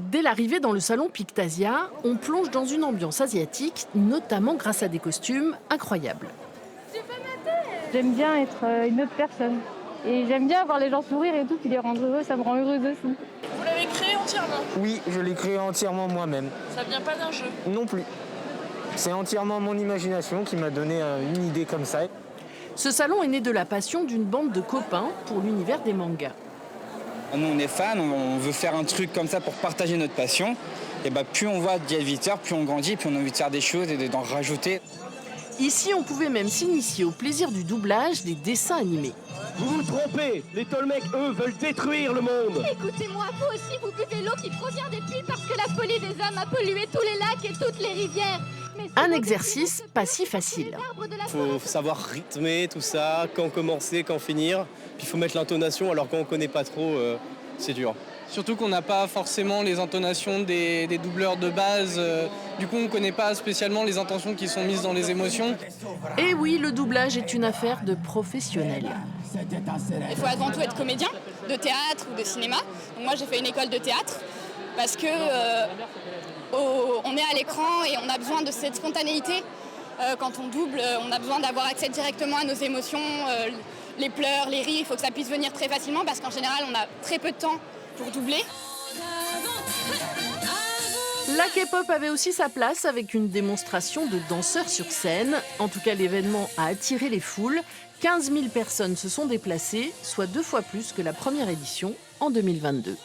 Dès l'arrivée dans le salon Pictasia, on plonge dans une ambiance asiatique, notamment grâce à des costumes incroyables. J'aime bien être une autre personne. Et j'aime bien voir les gens sourire et tout, puis les rendre heureux, ça me rend heureuse aussi. Vous l'avez créé entièrement? Oui, je l'ai créé entièrement moi-même. Ça vient pas d'un jeu? Non plus. C'est entièrement mon imagination qui m'a donné une idée comme ça. Ce salon est né de la passion d'une bande de copains pour l'univers des mangas. Nous, on est fans, on veut faire un truc comme ça pour partager notre passion. Et plus on voit d'éditeurs, plus on grandit, plus on a envie de faire des choses et d'en rajouter. Ici, on pouvait même s'initier au plaisir du doublage des dessins animés. Vous vous trompez. Les Tolmecs, eux, veulent détruire le monde. Écoutez-moi, vous aussi, vous buvez l'eau qui provient des puits parce que la folie des hommes a pollué tous les lacs et toutes les rivières. Un exercice pas si facile. Il faut savoir rythmer tout ça, quand commencer, quand finir. Puis il faut mettre l'intonation, alors quand on ne connaît pas trop, c'est dur. Surtout qu'on n'a pas forcément les intonations des doubleurs de base. Du coup, on ne connaît pas spécialement les intentions qui sont mises dans les émotions. Et oui, le doublage est une affaire de professionnels. Il faut avant tout être comédien de théâtre ou de cinéma. Donc moi, j'ai fait une école de théâtre parce que on est à l'écran et on a besoin de cette spontanéité. Quand on double, on a besoin d'avoir accès directement à nos émotions, les pleurs, les rires. Il faut que ça puisse venir très facilement parce qu'en général, on a très peu de temps pour doubler. La K-pop avait aussi sa place avec une démonstration de danseurs sur scène. En tout cas, l'événement a attiré les foules. 15 000 personnes se sont déplacées, soit 2 fois plus que la première édition en 2022.